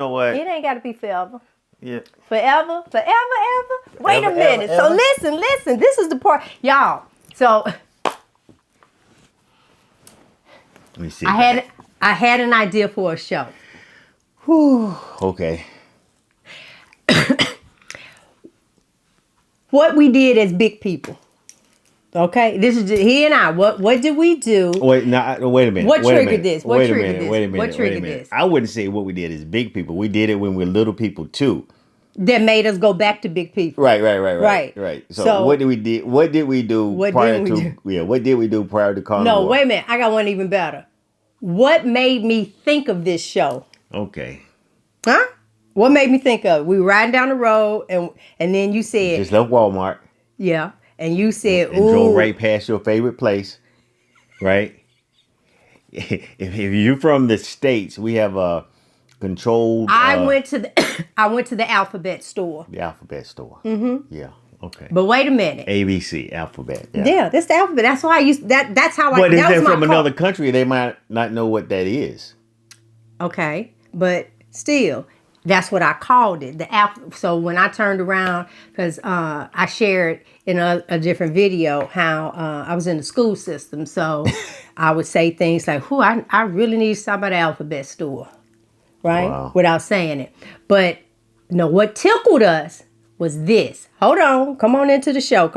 know what? It ain't got to be forever. Yeah. Forever, forever, ever. Wait Ever, a minute. ever, So listen. This is the part, y'all. So Let me see. I had an idea for a show. Whew. Okay. What we did as big people. Okay, this is just, he and I. What did we do? Wait a minute. What Wait a triggered minute. this? What Wait a triggered minute. this? Wait a minute. What Wait a triggered minute. this? I wouldn't say what we did as big people. We did it when we were little people too. That made us go back to big people. Right. So what did we do? What did we do prior to? Yeah. What did we do prior to Carnivore? No, wait a minute. I got one even better. What made me think of this show? Okay. Huh? What made me think of it? We were riding down the road, and then you said, Just left Walmart. Yeah, and you said, and drove right past your favorite place, right? If you're from the States, we have a controlled. I went to the Alphabet store. The Alphabet store. Mm-hmm. Yeah. Okay. But wait a minute. ABC Alphabet. Yeah, that's the Alphabet. That's why I used that. That's how I. But if that they're was from my another country, they might not know what that is. Okay, but still, that's what I called it. The app. So when I turned around, because I shared in a different video how I was in the school system, so I would say things like, "Who I really need to stop at the Alphabet store," right? Wow. Without saying it. But no, what tickled us was this. Hold on, come on into the show.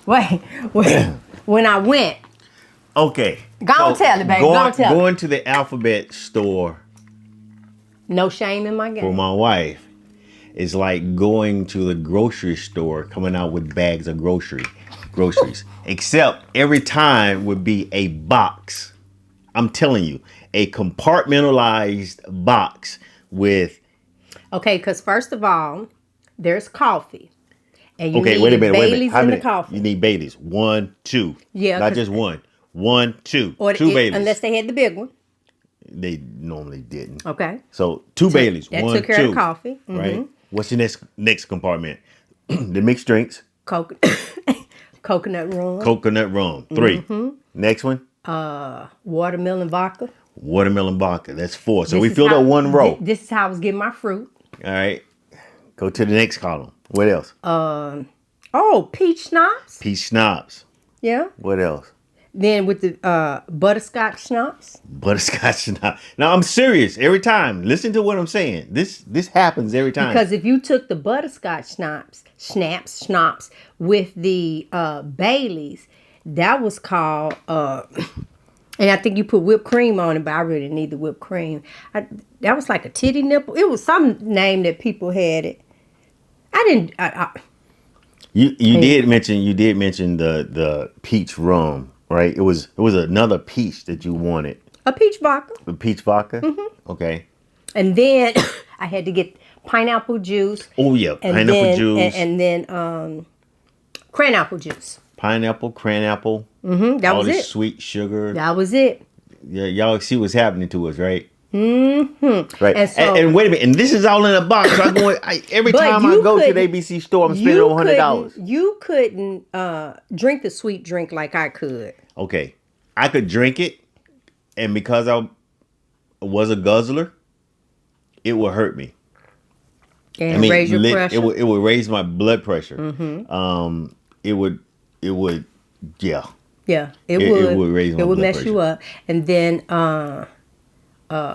Wait. When I went. Okay. Go on, tell it, baby. Go on, tell it. Going to the Alphabet store. No shame in my game. For my wife, is like going to the grocery store, coming out with bags of groceries. Except every time would be a box. I'm telling you, a compartmentalized box with. Okay, because first of all, there's coffee. And you Okay, need wait a minute. Baileys How in many? the coffee. You need Baileys. 1, 2. Yeah. Not just one. 1, 2. Or Two Baileys. Unless they had the big one. They normally didn't. Okay. So 2 Baileys. That 1, took care 2. of the coffee. Mm-hmm. Right. What's the next compartment? The mixed drinks. Coconut rum. Coconut rum. 3. Mm-hmm. Next one. Watermelon vodka. Watermelon vodka. That's 4. So we filled up one row. This is how I was getting my fruit. All right. Go to the next column. What else? Peach schnapps. Peach schnapps. Yeah. What else? Then with the butterscotch schnapps. Butterscotch schnapps. Now I'm serious every time. Listen to what I'm saying. This happens every time. Because if you took the butterscotch schnapps with the Baileys, that was called and I think you put whipped cream on it, but I really didn't need the whipped cream. That was like a titty nipple. It was some name that people had it. I didn't. You did mention the peach rum, right? It was another peach that you wanted. A peach vodka. The peach vodka. Mm-hmm. Okay. And then I had to get pineapple juice. Oh yeah, pineapple juice. And then cranapple juice. Pineapple, cranapple. Mm-hmm. That all was this it. Sweet sugar. That was it. Yeah, y'all see what's happening to us, right? Mm-hmm. Right. And wait a minute. And this is all in a box. So every time I go to the ABC store, I'm spending over $100. You couldn't drink the sweet drink like I could. Okay. I could drink it, and because I was a guzzler, it would hurt me. And raise your pressure. It would raise my blood pressure. Mm-hmm. It would, yeah. Yeah, it would. It would raise my blood pressure. It would mess you up. And then,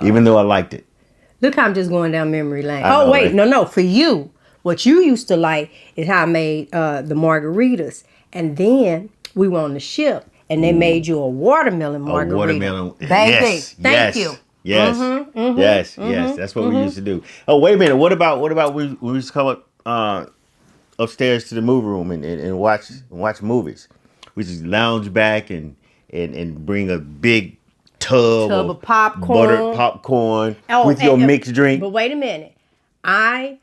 even though I liked it. Look how I'm just going down memory lane. Know, wait, right? no. For you, what you used to like is how I made the margaritas. And then we were on the ship, and they made you a watermelon margarita. A watermelon. Baby, yes, thank you. Yes, yes. That's what we used to do. Oh, wait a minute. What about we used to come up upstairs to the movie room and watch movies. We just lounge back and bring a big tub of popcorn, buttered popcorn with your mixed drink. But wait a minute, I'm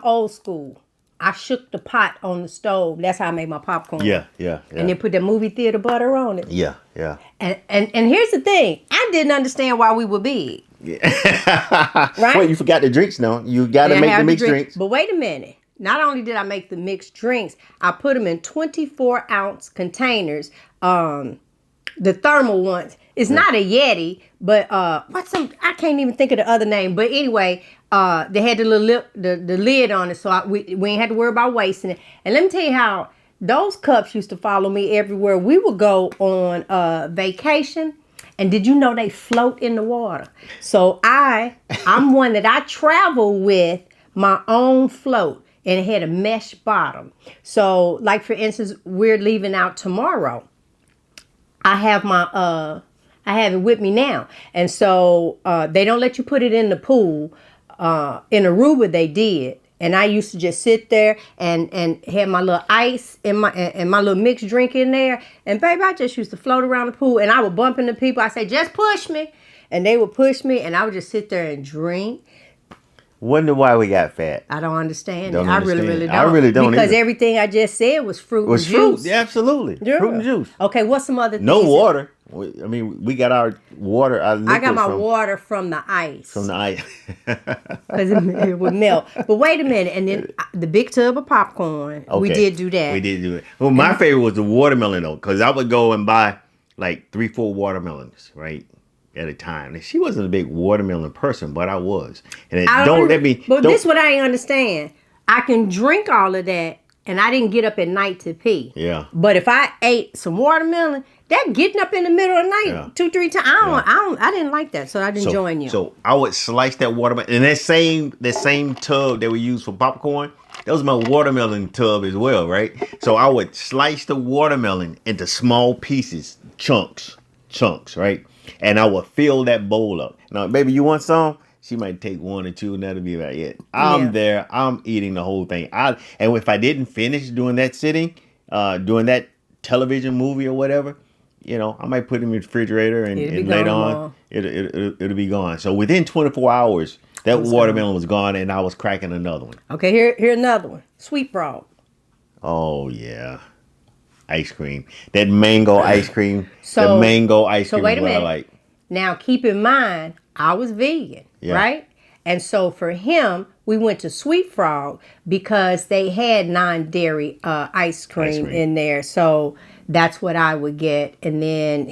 old school. I shook the pot on the stove. That's how I made my popcorn. Yeah. And then put the movie theater butter on it. Yeah. And here's the thing. I didn't understand why we were big. Yeah. Right? Well, you forgot the drinks now. You got to make the mixed drinks. But wait a minute. Not only did I make the mixed drinks, I put them in 24-ounce containers. The thermal ones. It's not a Yeti, but I can't even think of the other name. But anyway, they had the lid on it, so we ain't had to worry about wasting it. And let me tell you how those cups used to follow me everywhere. We would go on vacation, and did you know they float in the water? So I'm one that I travel with my own float, and it had a mesh bottom. So, like for instance, we're leaving out tomorrow. I have it with me now. And so they don't let you put it in the pool. In Aruba they did. And I used to just sit there and have my little ice and my little mixed drink in there. And baby, I just used to float around the pool, and I would bump into people. I say, just push me. And they would push me, and I would just sit there and drink. Wonder why we got fat. I don't understand Don't it. understand. I really don't. Because either. everything I just said was fruit and juice. Yeah, absolutely. Yeah. Fruit and juice. Okay, what's some other things? No water. I mean, we got our water. I got my water from the ice. From the ice. Because it would melt. But wait a minute. And then the big tub of popcorn. Okay. We did do that. We did do it. Well, my favorite was the watermelon, though. Because I would go and buy like 3-4 watermelons, right? At a time. And she wasn't a big watermelon person, but I was. And this is what I ain't understand. I can drink all of that, and I didn't get up at night to pee. Yeah. But if I ate some watermelon, that getting up in the middle of the night 2-3 times, I didn't like that, so I didn't join you. So I would slice that watermelon, and that same tub that we use for popcorn, that was my watermelon tub as well, right? So I would slice the watermelon into small pieces, chunks, right? And I would fill that bowl up. Now, baby, you want some? She might take 1 or 2, and that'll be about it. I'm there. I'm eating the whole thing. And if I didn't finish doing that sitting, doing that television movie or whatever, I might put it in the refrigerator and later on, it'll be gone. So within 24 hours, that watermelon was gone, and I was cracking another one. Okay, here another one. Sweet frog. Oh, yeah. Ice cream. That mango ice cream. So wait a minute. I like. Now, keep in mind, I was vegan, right? And so for him, we went to Sweet Frog because they had non-dairy ice cream in there. So that's what I would get. And then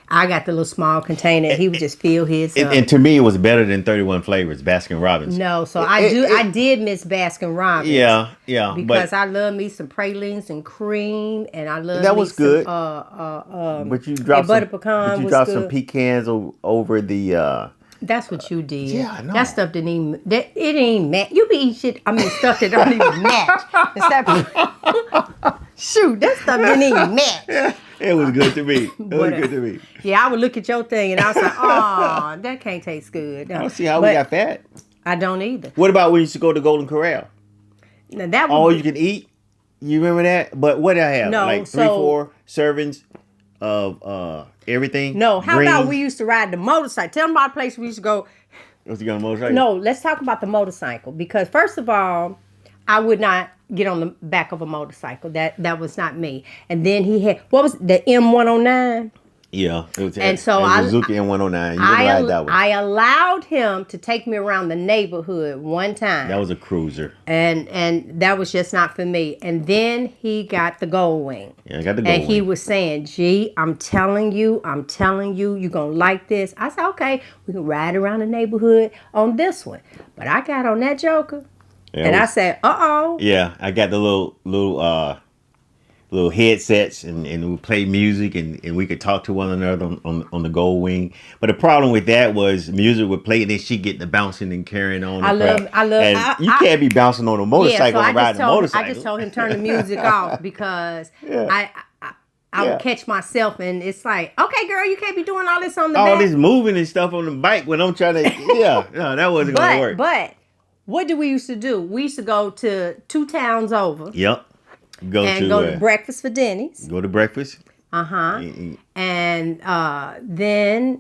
I got the little small container. He would just fill his up. And to me, it was better than 31 Flavors, Baskin Robbins. No, so I did miss Baskin Robbins. Yeah. Because I love me some pralines and cream, and I love that was good. But you dropped butter pecan. You dropped some pecans over the. That's what you did. Yeah, I know. That stuff didn't even. It ain't match. You be eating shit. I mean, stuff that don't even match. Shoot, that stuff didn't even match. Yeah, it was good to me. Good to me. Yeah, I would look at your thing and I was like, oh, that can't taste good. I don't see how we got fat. I don't either. What about when you used to go to Golden Corral? Now, that all you can eat. You remember that? But what did I have? No, like 3-4 servings of everything. No, how about we used to ride the motorcycle? Tell them about the place we used to go. Was you on a motorcycle? No, let's talk about the motorcycle, because first of all, I would not get on the back of a motorcycle. That was not me. And then he had, what was it, the M109? Yeah, it was. And so Suzuki M109. You ride that one. I allowed him to take me around the neighborhood one time. That was a cruiser. And that was just not for me. And then he got the Gold Wing. Yeah, I got the Gold Wing. And he was saying, "Gee, I'm telling you, you're gonna like this." I said, "Okay, we can ride around the neighborhood on this one." But I got on that joker, and I said, "Uh-oh." Yeah, I got the little headsets and we play music and we could talk to one another on the Gold Wing. But the problem with that was music would play and then she get the bouncing and carrying on. You can't be bouncing on a motorcycle and riding a motorcycle. I just told him turn the music off because I would catch myself and it's like, okay, girl, you can't be doing all this on the back. All this moving and stuff on the bike when I'm trying to, that wasn't going to work. But what did we used to do? We used to go to 2 towns over. Yep. Go to breakfast for Denny's. Go to breakfast. And then.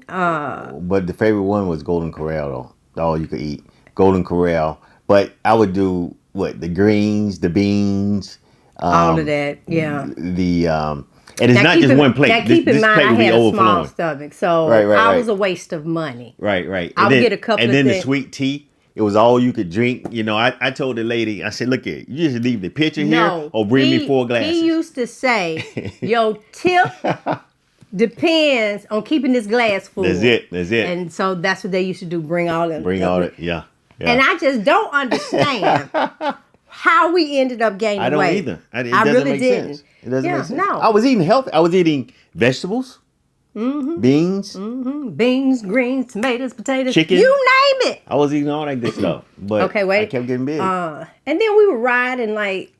But the favorite one was Golden Corral, though. All you could eat. Golden Corral. But I would do the greens, the beans. All of that, yeah. And it's not just one plate. Now keep in mind, I had a small stomach, so I was a waste of money. Right. I would get a couple of things. And then the sweet tea. It was all you could drink. I told the lady, I said, look here, you just leave the pitcher here or bring me 4 glasses. He used to say, your tip depends on keeping this glass full. That's it. That's it. And so that's what they used to do. Bring all them. Bring all it. Yeah. Yeah. And I just don't understand how we ended up gaining weight. I don't either. It doesn't really make didn't. sense. It doesn't make sense. No. I was eating healthy. I was eating vegetables, beans, Beans, greens, tomatoes, potatoes, chicken. you name it. I was eating all that good stuff. But Okay, wait. I kept getting big. And then we would ride in like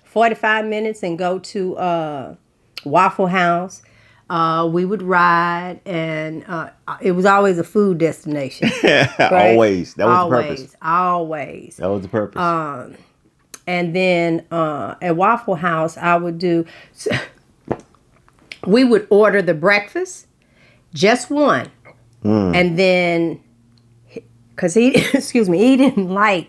45 minutes and go to Waffle House. We would ride, and it was always a food destination. Right? Always. That was the purpose. Always. That was the purpose. And then at Waffle House, I would do. We would order the breakfast, just one, and then, cause he, excuse me, he didn't like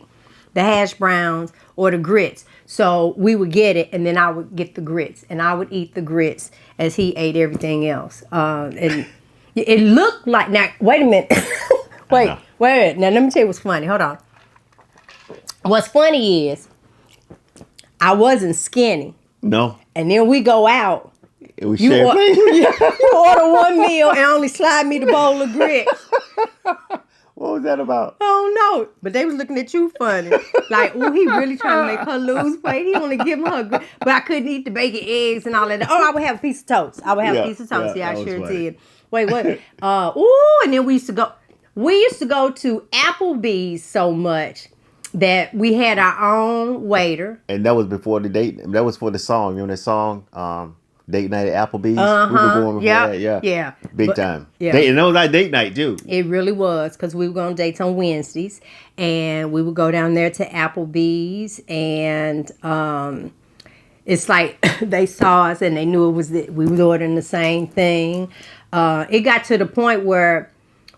the hash browns or the grits, so we would get it, and then I would get the grits, and I would eat the grits as he ate everything else. And it looked like, now wait a minute, wait, now let me tell you what's funny. Hold on. What's funny is I wasn't skinny. No. And then we go out. It was You shared. order one meal and only slide me the bowl of grits. What was that about? I don't know. But they was looking at you funny. Like, oh, he really trying to make her lose weight. He only give her grits. But I couldn't eat the bacon, eggs, and all that. Oh, I would have a piece of toast. I would have a piece of toast. Yeah, I sure did. Wait, what? And then we used to go to Applebee's so much that we had our own waiter. And that was before the date. That was for the song. You know that song? Date night at Applebee's. We were going before that. Yeah. Big time. Yeah. And that was our date night too. It really was, because we were going on dates on Wednesdays, and we would go down there to Applebee's, and it's like they saw us and they knew it was we was ordering the same thing. It got to the point where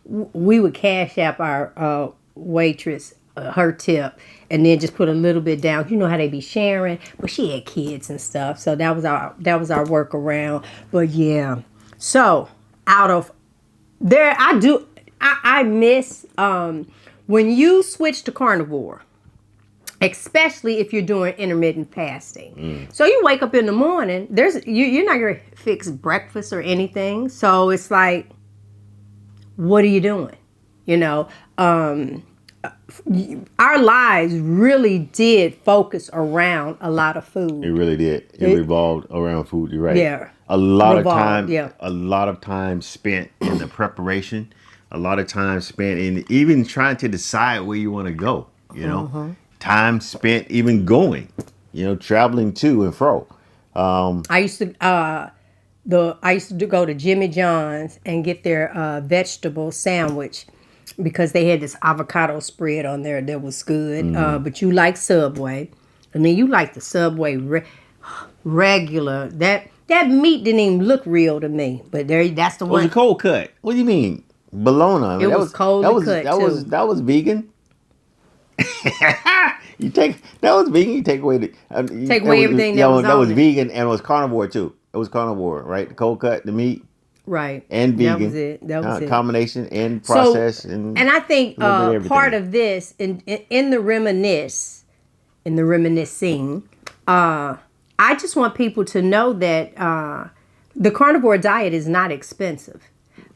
we would cash app our waitress her tip, and then just put a little bit down. You know how they be sharing, but she had kids and stuff, so that was our workaround. But yeah, so out of there, I miss when you switch to carnivore, especially if you're doing intermittent fasting. So you wake up in the morning, you're not gonna fix breakfast or anything, so it's like, what are you doing? You know, our lives really did focus around a lot of food. It really did. It revolved around food. You're right. Yeah. A lot of time spent in the preparation. A lot of time spent in even trying to decide where you want to go. You know, time spent even going. You know, traveling to and fro. I used to go to Jimmy John's and get their vegetable sandwich, because they had this avocado spread on there that was good. But you like Subway, and then you like the Subway regular. That meat didn't even look real to me. But that's the one. It was a cold cut. What do you mean? Bologna. I mean, it was cold cut too. That was vegan. That was vegan. You take away everything that was that on was it. vegan, and it was carnivore too. It was carnivore, right? The cold cut, the meat. Right. And vegan. That was it. Combination and process. So, and I think part of this, in the reminiscing, I just want people to know that the carnivore diet is not expensive.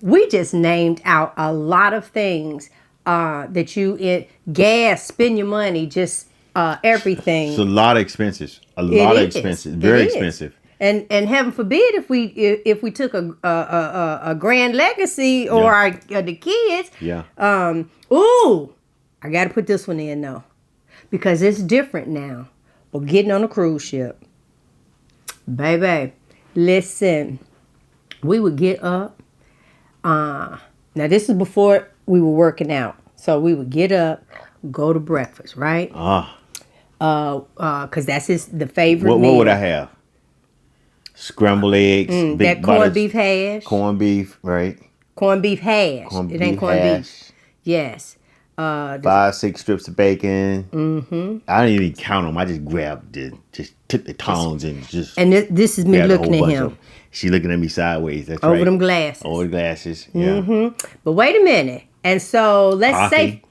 We just named out a lot of things that gas, spend your money, just everything. It's a lot of expenses. Very expensive. And heaven forbid if we took a Grand Legacy or the kids. Yeah. I got to put this one in though, because it's different now. We're getting on a cruise ship, baby. Listen, we would get up. Now this is before we were working out, so we would get up, go to breakfast, right? Because that's the favorite meal. What would I have? Scrambled eggs, that corned beef hash. Corned beef, right? Corned beef hash. It ain't corned beef. Yes. 5-6 strips of bacon. I didn't even count them. I just grabbed just took the tongs and just. And this is me looking at him. She looking at me sideways. That's over right. Them glasses. Over the glasses. Yeah. But wait a minute. And so let's say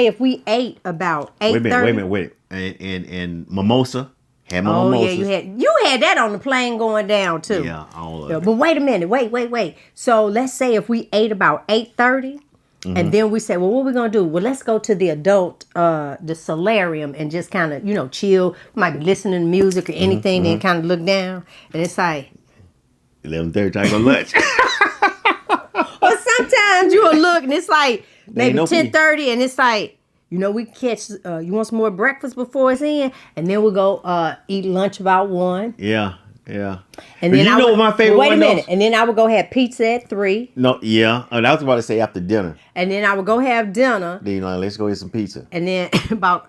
if we ate about 8:30. Wait a minute. And mimosa. Had my Oh mimosas. yeah, you had that on the plane going down too. Yeah, all of Yeah, it. but wait a minute, wait. So let's say if we ate about 8:30, and then we say, well, what are we gonna do? Well, let's go to the adult, the solarium, and just kind of chill. We might be listening to music or anything, then kind of look down, and it's like 11:30 time for lunch. or sometimes you'll look and it's like maybe no 10:30, and it's like. We catch, you want some more breakfast before it's in? And then we'll go eat lunch about 1. Yeah. And But then you know what my favorite wait one a minute. though? And then I would go have pizza at 3. No, yeah. I was about to say after dinner. And then I would go have dinner. Then let's go get some pizza. And then about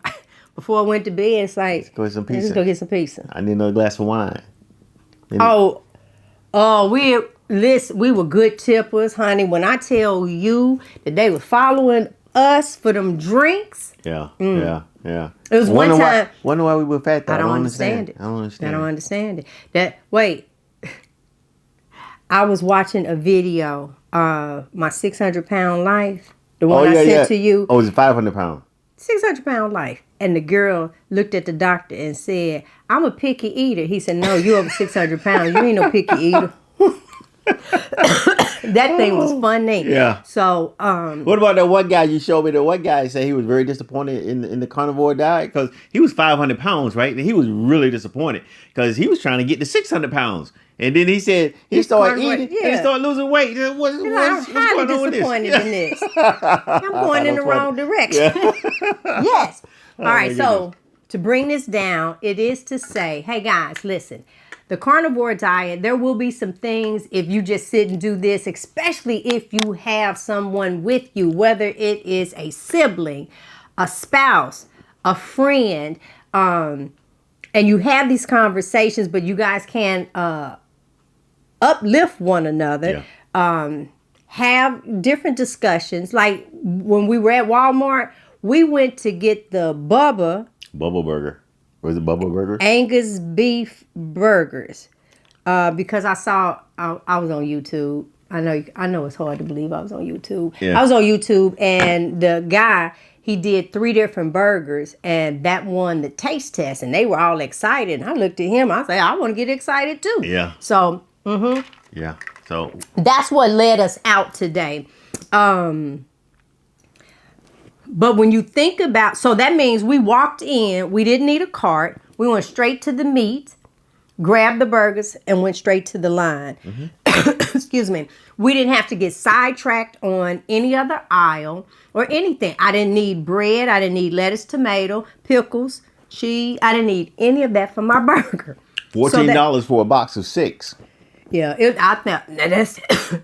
before I went to bed, it's like, Go get some let's pizza. go get some pizza. I need another glass of wine. We were good tippers, honey. When I tell you that they were following us for them drinks. Yeah. It was one time. Wonder why we were fat though. I don't understand it. I don't understand. I don't understand it. I was watching a video, my 600-pound life, the one I sent to you. Oh, it's 500 pounds. 600-pound life. And the girl looked at the doctor and said, I'm a picky eater. He said, no, you over 600 pounds. You ain't no picky eater. That thing was funny. Yeah. So, What about that one guy you showed me? The one guy said he was very disappointed in the carnivore diet because he was 500 pounds, right? And he was really disappointed because he was trying to get to 600 pounds. And then he said he started eating and he started losing weight. What's I'm highly going on with disappointed this? in this. I'm going in the wrong direction. Yes. All right. So to bring this down, it is to say, hey guys, listen. The carnivore diet, there will be some things if you just sit and do this, especially if you have someone with you, whether it is a sibling, a spouse, a friend, and you have these conversations, but you guys can uplift one another, have different discussions. Like when we were at Walmart, we went to get the Bubba Burger. Was it Bubba Burger? Angus beef burgers, because I saw I was on YouTube. I know it's hard to believe I was on YouTube. Yeah. I was on YouTube, and the guy, he did 3 different burgers, and that won the taste test, and they were all excited. And I looked at him. I said, I want to get excited too. Yeah. So Yeah. So that's what led us out today. But when you think about, so that means we walked in, we didn't need a cart. We went straight to the meat, grabbed the burgers, and went straight to the line. Excuse me. We didn't have to get sidetracked on any other aisle or anything. I didn't need bread. I didn't need lettuce, tomato, pickles, cheese. I didn't need any of that for my burger. $14 for a box of 6. Yeah, I thought, now that's,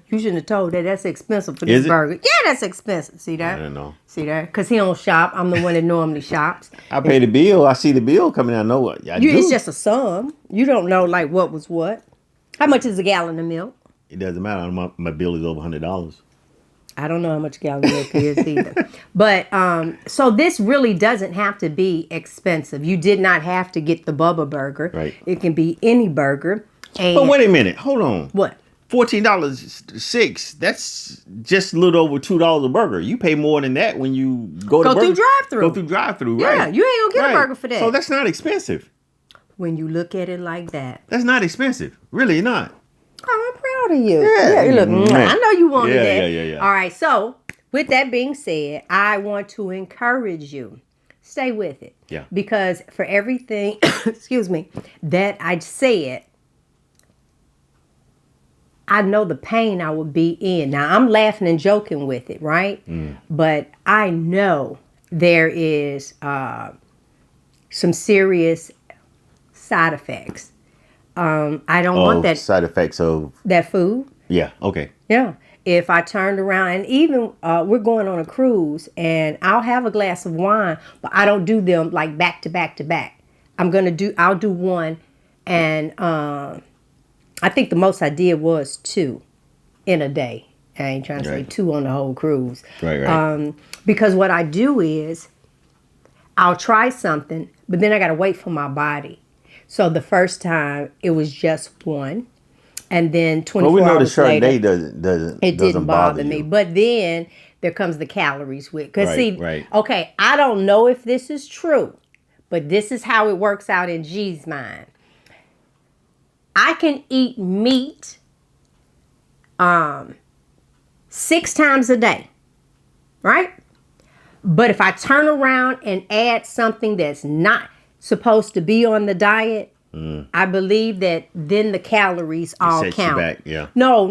you shouldn't have told that. That's expensive for this burger. Yeah, that's expensive. See that? I don't know. See that? Because he don't shop. I'm the one that normally shops. I pay the bill. I see the bill coming. I know what I do. It's just a sum. You don't know like what was what. How much is a gallon of milk? It doesn't matter. My bill is over $100. I don't know how much a gallon of milk is either. But so this really doesn't have to be expensive. You did not have to get the Bubba Burger. Right. It can be any burger. And But wait a minute. Hold on. what? $14 6. That's just a little over $2 a burger. You pay more than that when you go through drive-thru. Go through drive-thru, Yeah, right? you ain't gonna get a burger for that. So that's not expensive. When you look at it like that. That's not expensive. Really not. Oh, I'm proud of you. Yeah. You look, Man. I know you wanted that. Yeah. All right, so with that being said, I want to encourage you. Stay with it. Yeah. Because for everything, excuse me, that I said, I know the pain I would be in. Now, I'm laughing and joking with it, right? But I know there is some serious side effects. I don't want that side effects of that food. Yeah. Okay. Yeah. If I turned around, and even we're going on a cruise, and I'll have a glass of wine, but I don't do them like back to back to back. I'll do one, and I think the most I did was 2 in a day. I ain't trying to say 2 on the whole cruise. Right. Because what I do is I'll try something, but then I got to wait for my body. So the first time it was just 1. And then 24 we know hours the later, Chardonnay didn't bother me. you. But then there comes the calories with. Because Right. okay, I don't know if this is true, but this is how it works out in G's mind. I can eat meat 6 times a day, right? But if I turn around and add something that's not supposed to be on the diet, I believe that then the calories all sets count. you back, yeah. No.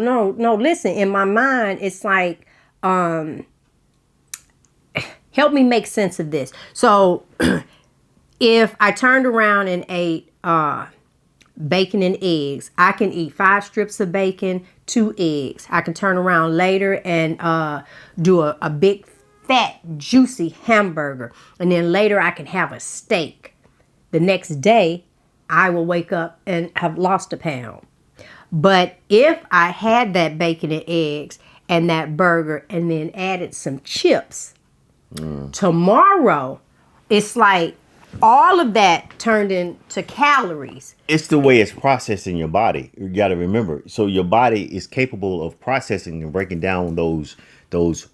Listen, in my mind, it's like, help me make sense of this. So if I turned around and ate bacon and eggs, I can eat 5 strips of bacon, 2 eggs. I can turn around later and do a big, fat, juicy hamburger. And then later I can have a steak. The next day, I will wake up and have lost a pound. But if I had that bacon and eggs and that burger and then added some chips, tomorrow, it's like all of that turned into calories. It's the way it's processed in your body. You got to remember. So your body is capable of processing and breaking down those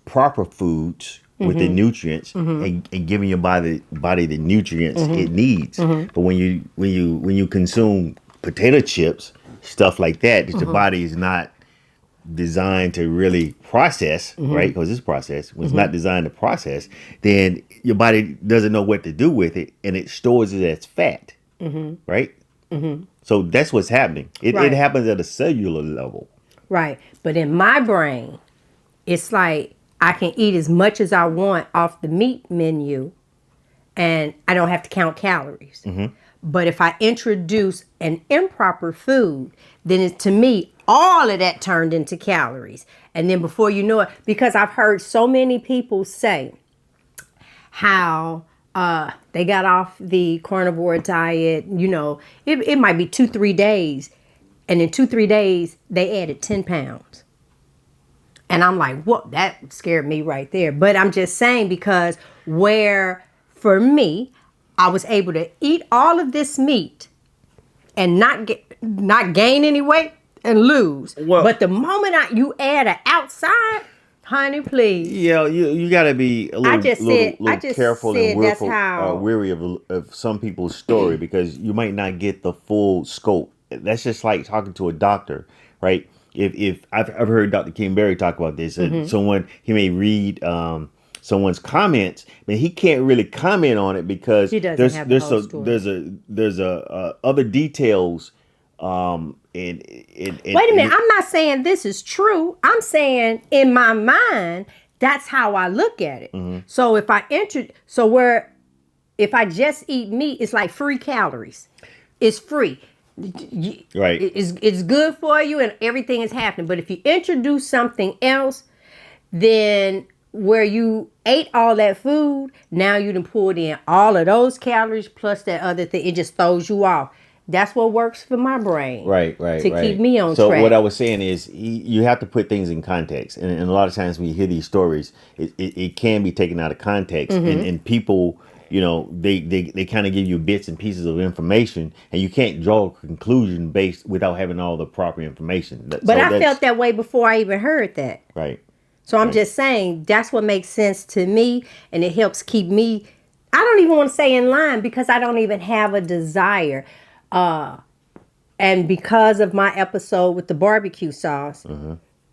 proper foods with the nutrients and giving your body the nutrients it needs. But when you consume potato chips, stuff like that, your body is not designed to really process, right? Because it's processed. When it's not designed to process, then your body doesn't know what to do with it, and it stores it as fat, right? So that's what's happening. It happens at a cellular level. Right. But in my brain, it's like I can eat as much as I want off the meat menu and I don't have to count calories. But if I introduce an improper food, then to me, all of that turned into calories. And then before you know it, because I've heard so many people say how they got off the carnivore diet, it might be 2-3 days. And in 2-3 days, they added 10 pounds. And I'm like, what? That scared me right there. But I'm just saying, because for me, I was able to eat all of this meat and not gain any weight and lose. Well, but the moment you add an outside, honey, please. Yeah, you got to be a little careful and weary of some people's story, because you might not get the full scope. That's just like talking to a doctor, right? If I've heard Dr. King Berry talk about this, he may read someone's comments, but he can't really comment on it because there's other details. Wait a minute, I'm not saying this is true. I'm saying in my mind, that's how I look at it. So if I just eat meat, it's like free calories. It's free. Right. It's good for you and everything is happening. But if you introduce something else, then where you ate all that food, now you done pulled in all of those calories plus that other thing. It just throws you off. That's what works for my brain. Right. To keep me on track. So what I was saying is you have to put things in context. And a lot of times when you hear these stories, it can be taken out of context. And people, they kind of give you bits and pieces of information, and you can't draw a conclusion without having all the proper information. But I felt that way before I even heard that. Right. So I'm just saying that's what makes sense to me, and it helps keep me, I don't even want to say in line, because I don't even have a desire. And because of my episode with the barbecue sauce,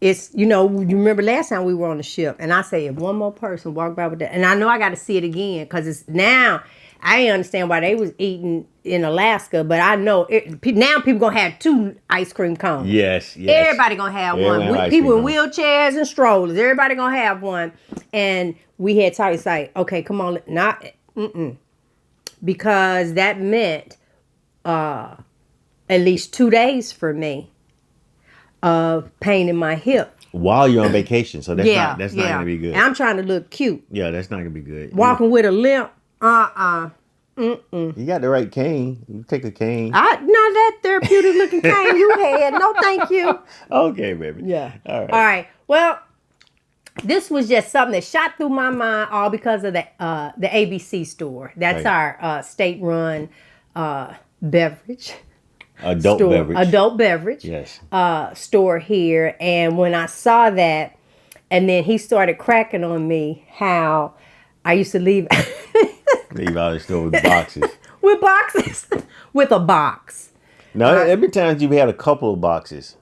it's, you remember last time we were on the ship, and I say if one more person walk by with that, and I know I got to see it again, because it's now, I understand why they was eating in Alaska, but I know now people going to have 2 ice cream cones. Yes. Everybody going to have one. People in wheelchairs and strollers, everybody going to have one. And we had talked, it's like, okay, come on, because that meant at least 2 days for me of pain in my hip while you're on vacation. So that's not gonna be good. And I'm trying to look cute. Yeah, that's not gonna be good. Walking with a limp. You got the right cane. You take a cane. No, that therapeutic looking cane you had. No, thank you. Okay, baby. Yeah. All right. Well, this was just something that shot through my mind, all because of the ABC store. That's our state-run beverage. Adult beverage. Yes. Store here. And when I saw that, and then he started cracking on me how I used to leave Leave out of the store with boxes. With boxes. With a box. No, every time you've had a couple of boxes.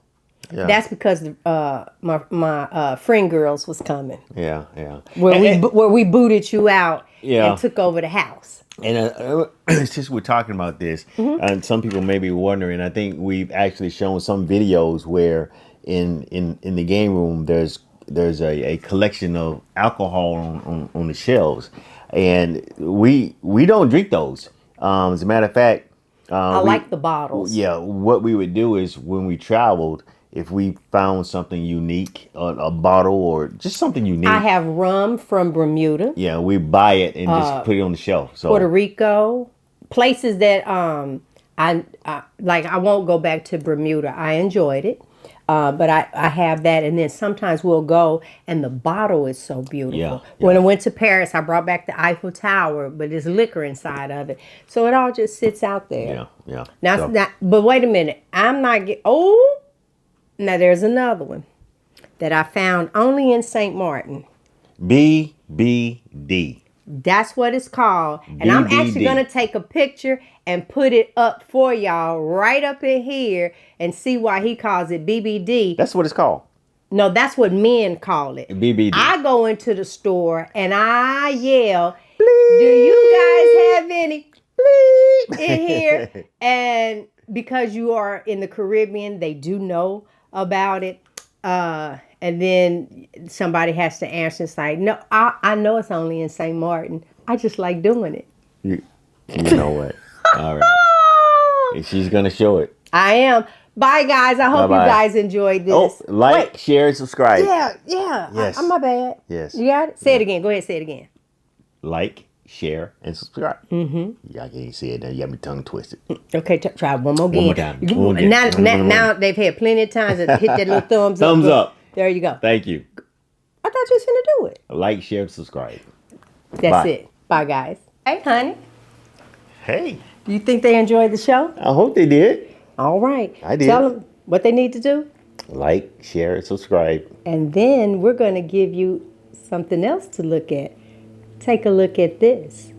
Yeah. That's because my friend girls was coming. Yeah, yeah. Where we booted you out Yeah. and took over the house. And since we're talking about this, and some people may be wondering, I think we've actually shown some videos where in the game room there's a collection of alcohol on the shelves, and we don't drink those. As a matter of fact, I like the bottles. Yeah, what we would do is when we traveled, if we found something unique, a bottle or just something unique. I have rum from Bermuda. Yeah, we buy it and just put it on the shelf. So Puerto Rico, places that I like. I won't go back to Bermuda. I enjoyed it, but I have that, and then sometimes we'll go, and the bottle is so beautiful. Yeah. When I went to Paris, I brought back the Eiffel Tower, but there's liquor inside of it, so it all just sits out there. Yeah. Now, So- but wait a minute, I'm not get. Oh, now there's another one that I found only in St. Martin. BBD. That's what it's called. And I'm actually BBD. going to take a picture and put it up for y'all right up in here and see why he calls it BBD. That's what it's called. No, that's what men call it. BBD. I go into the store and I yell, do you guys have any in here? And because you are in the Caribbean, they do know about it. And then somebody has to answer. It's like, no, I know it's only in St. Martin. I just like doing it. You know what? All right. And she's going to show it. I am. Bye, guys. I hope Bye-bye. you guys enjoyed this. Oh, like, share, and subscribe. Yeah. Yes. I'm my bad. Yes. You got it? Say it again. Go ahead. Say it again. Like, share, and subscribe. Mm-hmm. Yeah, I can't say it now. You got me tongue twisted. Okay, try one more again. more time. One more again. Now they've had plenty of times to hit that little thumbs up. Thumbs up. There you go. Thank you. I thought you was finna do it. Like, share, and subscribe. That's Bye. it. Bye, guys. Hey, honey. Hey, Do you think they enjoyed the show? I hope they did. All right. I did. Tell them what they need to do. Like, share, and subscribe. And then we're going to give you something else to look at. Take a look at this.